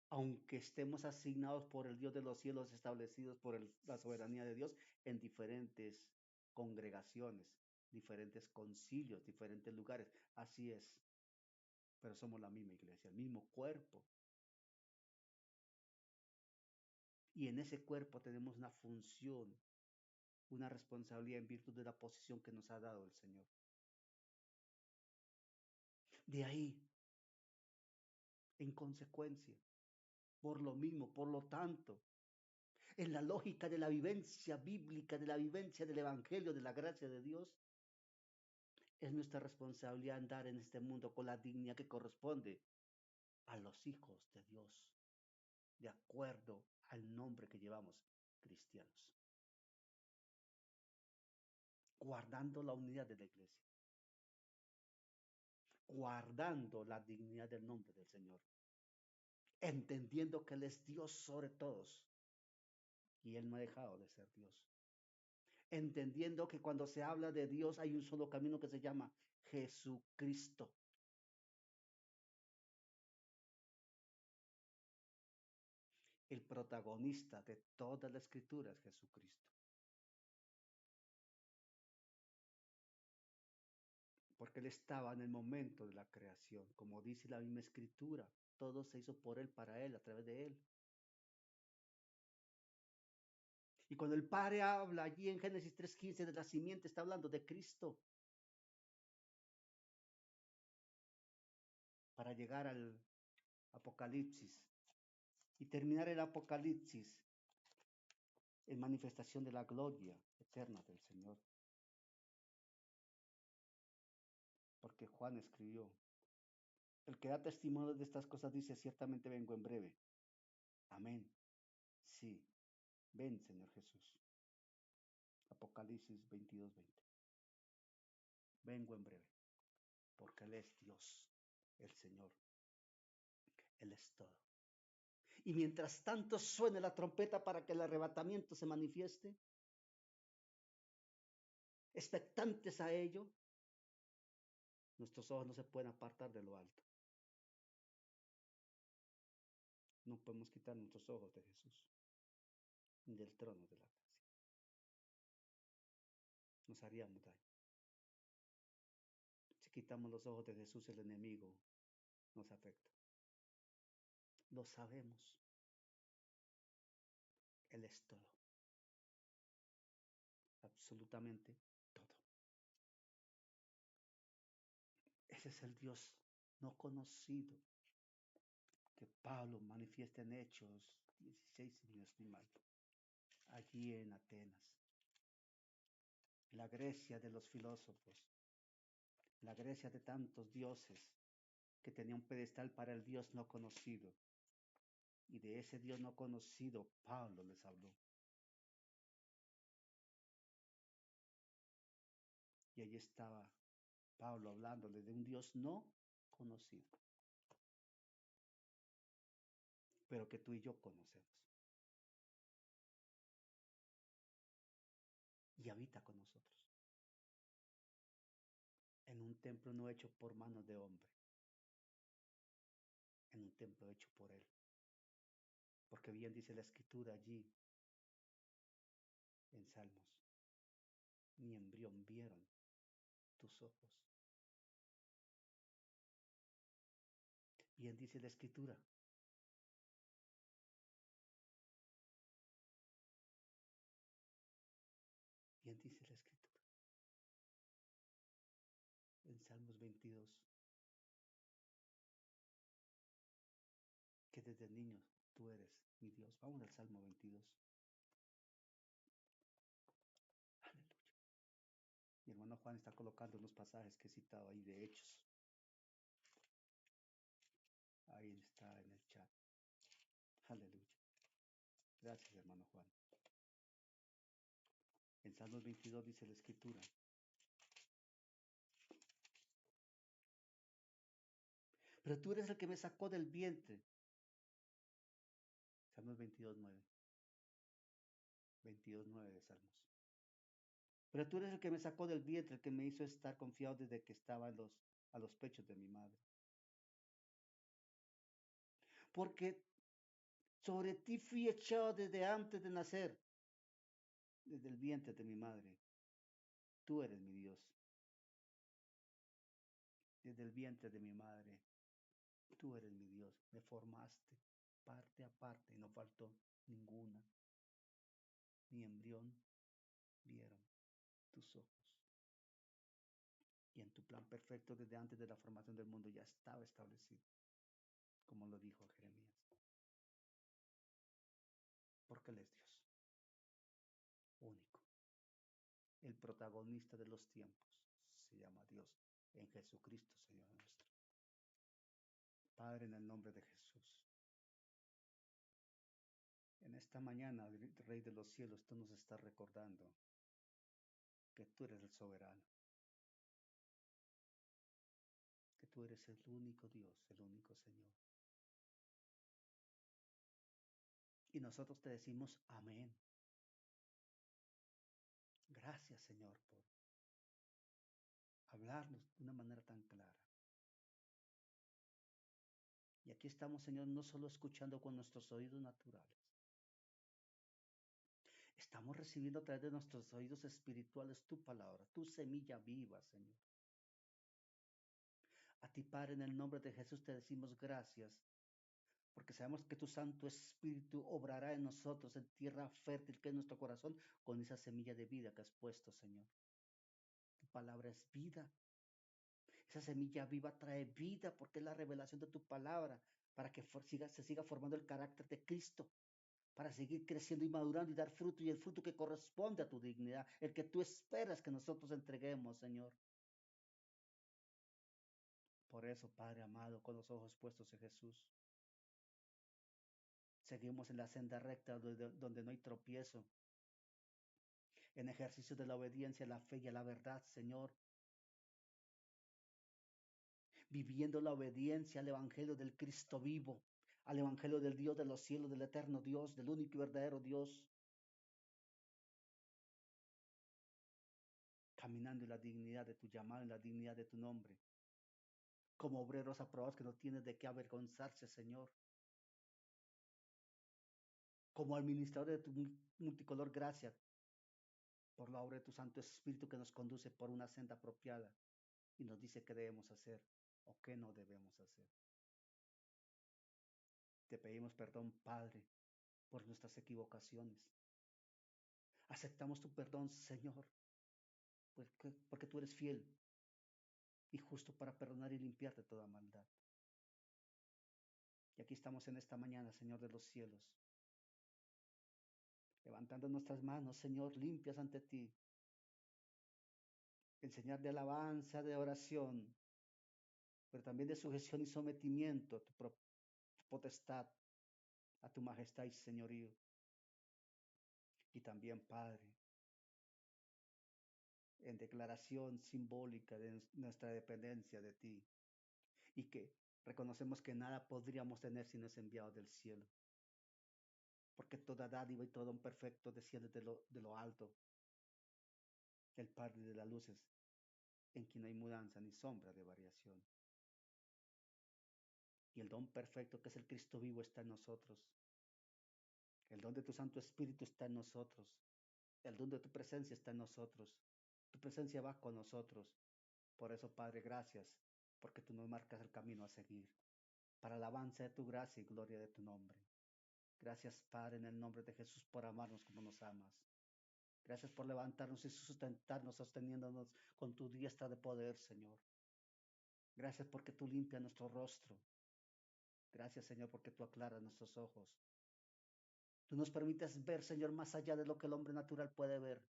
Aunque estemos asignados por el Dios de los cielos, establecidos por la soberanía de Dios en diferentes congregaciones, diferentes concilios, diferentes lugares. Así es. Pero somos la misma iglesia, el mismo cuerpo. Y en ese cuerpo tenemos una función, una responsabilidad en virtud de la posición que nos ha dado el Señor. De ahí, en consecuencia, por lo mismo, por lo tanto, en la lógica de la vivencia bíblica, de la vivencia del Evangelio, de la gracia de Dios, es nuestra responsabilidad andar en este mundo con la dignidad que corresponde a los hijos de Dios, de acuerdo al nombre que llevamos, cristianos, guardando la unidad de la iglesia, guardando la dignidad del nombre del Señor, entendiendo que Él es Dios sobre todos y Él no ha dejado de ser Dios, entendiendo que cuando se habla de Dios hay un solo camino que se llama Jesucristo. El protagonista de toda la escritura es Jesucristo. Porque Él estaba en el momento de la creación, como dice la misma escritura, todo se hizo por Él, para Él, a través de Él. Y cuando el Padre habla allí en Génesis 3:15 de la simiente, está hablando de Cristo. Para llegar al Apocalipsis y terminar el Apocalipsis en manifestación de la gloria eterna del Señor. Porque Juan escribió, el que da testimonio de estas cosas dice, ciertamente vengo en breve. Amén. Sí, ven, Señor Jesús. Apocalipsis 22:20. Vengo en breve, porque Él es Dios, el Señor. Él es todo. Y mientras tanto suene la trompeta para que el arrebatamiento se manifieste, expectantes a ello, nuestros ojos no se pueden apartar de lo alto. No podemos quitar nuestros ojos de Jesús, ni del trono de la gracia. Nos haríamos daño. Si quitamos los ojos de Jesús, el enemigo nos afecta. Lo sabemos. Él es todo. Absolutamente todo. Ese es el Dios no conocido que Pablo manifiesta en Hechos 16, si no estoy mal, allí en Atenas. La Grecia de los filósofos, la Grecia de tantos dioses que tenía un pedestal para el Dios no conocido. Y de ese Dios no conocido, Pablo les habló. Y allí estaba Pablo hablándole de un Dios no conocido, pero que tú y yo conocemos. Y habita con nosotros. En un templo no hecho por manos de hombre, en un templo hecho por Él. Porque bien dice la escritura allí en Salmos, ni embrión vieron tus ojos. Bien dice la escritura. Bien dice la escritura. En Salmos 22. Que desde niño tú eres mi Dios. Vamos al Salmo 22. Aleluya. Mi hermano Juan está colocando unos pasajes que he citado ahí de Hechos. Ahí está en el chat. Aleluya. Gracias, hermano Juan. En Salmos 22 dice la escritura, pero tú eres el que me sacó del vientre. Salmos 22:9. 22:9 de Salmos. Pero tú eres el que me sacó del vientre, el que me hizo estar confiado desde que estaba a los pechos de mi madre. Porque sobre ti fui echado desde antes de nacer, desde el vientre de mi madre. Tú eres mi Dios. Desde el vientre de mi madre, tú eres mi Dios. Me formaste parte a parte y no faltó ninguna. Mi embrión vieron tus ojos. Y en tu plan perfecto desde antes de la formación del mundo ya estaba establecido, como lo dijo Jeremías. Porque Él es Dios, único. El protagonista de los tiempos se llama Dios en Jesucristo, Señor nuestro. Padre, en el nombre de Jesús, en esta mañana, Rey de los cielos, tú nos estás recordando que tú eres el soberano, que tú eres el único Dios, el único Señor. Y nosotros te decimos amén. Gracias, Señor, por hablarnos de una manera tan clara. Y aquí estamos, Señor, no solo escuchando con nuestros oídos naturales, estamos recibiendo a través de nuestros oídos espirituales tu palabra, tu semilla viva, Señor. A ti, Padre, en el nombre de Jesús te decimos gracias, porque sabemos que tu Santo Espíritu obrará en nosotros, en tierra fértil que es nuestro corazón, con esa semilla de vida que has puesto, Señor. Tu palabra es vida. Esa semilla viva trae vida porque es la revelación de tu palabra, para que se siga formando el carácter de Cristo, para seguir creciendo y madurando y dar fruto, y el fruto que corresponde a tu dignidad, el que tú esperas que nosotros entreguemos, Señor. Por eso, Padre amado, con los ojos puestos en Jesús, seguimos en la senda recta donde no hay tropiezo, en ejercicio de la obediencia, la fe y a la verdad, Señor, viviendo la obediencia al Evangelio del Cristo vivo, al Evangelio del Dios de los cielos, del eterno Dios, del único y verdadero Dios, caminando en la dignidad de tu llamado, en la dignidad de tu nombre, como obreros aprobados que no tienes de qué avergonzarse, Señor, como administrador de tu multicolor gracia, por la obra de tu Santo Espíritu que nos conduce por una senda apropiada y nos dice qué debemos hacer o qué no debemos hacer. Te pedimos perdón, Padre, por nuestras equivocaciones. Aceptamos tu perdón, Señor, porque tú eres fiel y justo para perdonar y limpiar de toda maldad. Y aquí estamos en esta mañana, Señor de los cielos, levantando nuestras manos, Señor, limpias ante ti, en señal de alabanza, de oración, pero también de sujeción y sometimiento a tu potestad, a tu majestad y señorío. Y también, Padre, en declaración simbólica de nuestra dependencia de ti y que reconocemos que nada podríamos tener si no es enviado del cielo, porque toda dádiva y todo un perfecto desciende de lo alto, el Padre de las luces, en quien no hay mudanza ni sombra de variación. Y el don perfecto que es el Cristo vivo está en nosotros. El don de tu Santo Espíritu está en nosotros. El don de tu presencia está en nosotros. Tu presencia va con nosotros. Por eso, Padre, gracias, porque tú nos marcas el camino a seguir, para alabanza de tu gracia y gloria de tu nombre. Gracias, Padre, en el nombre de Jesús, por amarnos como nos amas. Gracias por levantarnos y sustentarnos, sosteniéndonos con tu diestra de poder, Señor. Gracias porque tú limpias nuestro rostro. Gracias, Señor, porque tú aclaras nuestros ojos. Tú nos permites ver, Señor, más allá de lo que el hombre natural puede ver.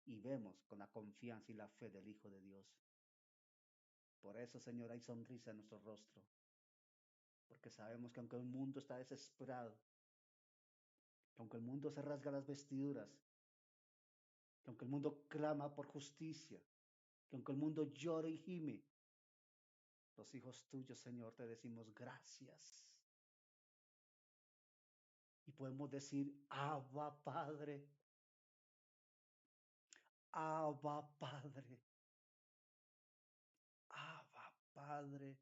Y vemos con la confianza y la fe del Hijo de Dios. Por eso, Señor, hay sonrisa en nuestro rostro. Porque sabemos que aunque el mundo está desesperado, que aunque el mundo se rasga las vestiduras, que aunque el mundo clama por justicia, que aunque el mundo llore y gime, los hijos tuyos, Señor, te decimos gracias. Y podemos decir, Abba Padre, Abba Padre, Abba Padre.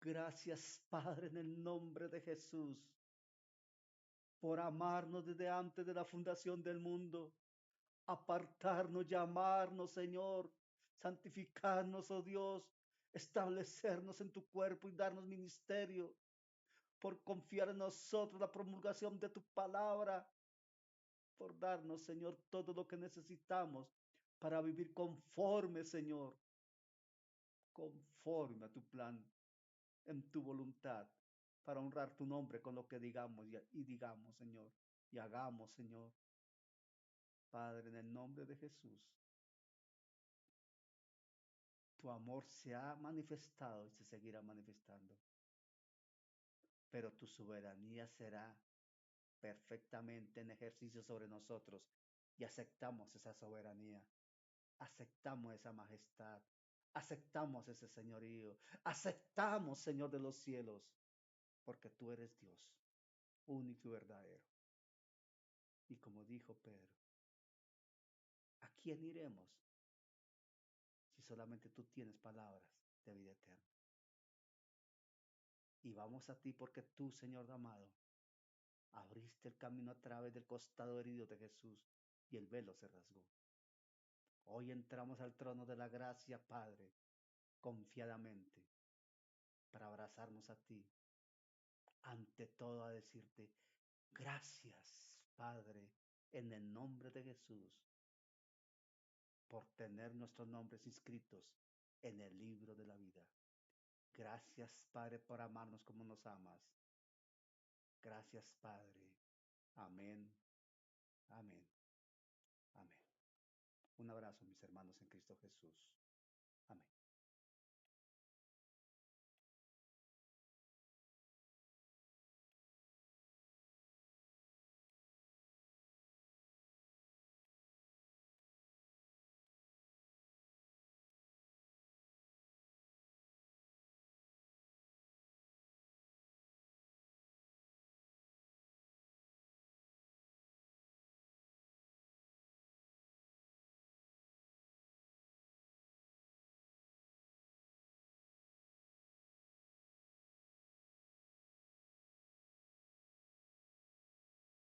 Gracias, Padre, en el nombre de Jesús, por amarnos desde antes de la fundación del mundo, apartarnos, llamarnos, Señor, santificarnos, oh Dios, establecernos en tu cuerpo y darnos ministerio, por confiar en nosotros la promulgación de tu palabra, por darnos, Señor, todo lo que necesitamos para vivir conforme, Señor, conforme a tu plan, en tu voluntad, para honrar tu nombre con lo que digamos y digamos, Señor, y hagamos, Señor. Padre, en el nombre de Jesús, tu amor se ha manifestado y se seguirá manifestando, pero tu soberanía será perfectamente en ejercicio sobre nosotros y aceptamos esa soberanía, aceptamos esa majestad, aceptamos ese señorío, aceptamos, Señor de los cielos, porque tú eres Dios, único y verdadero. Y como dijo Pedro, ¿a quién iremos si solamente tú tienes palabras de vida eterna? Y vamos a ti porque tú, Señor amado, abriste el camino a través del costado herido de Jesús y el velo se rasgó. Hoy entramos al trono de la gracia, Padre, confiadamente, para abrazarnos a ti. Ante todo a decirte, gracias, Padre, en el nombre de Jesús, por tener nuestros nombres inscritos en el libro de la vida. Gracias, Padre, por amarnos como nos amas. Gracias, Padre. Amén, amén, amén. Un abrazo, mis hermanos en Cristo Jesús. Amén.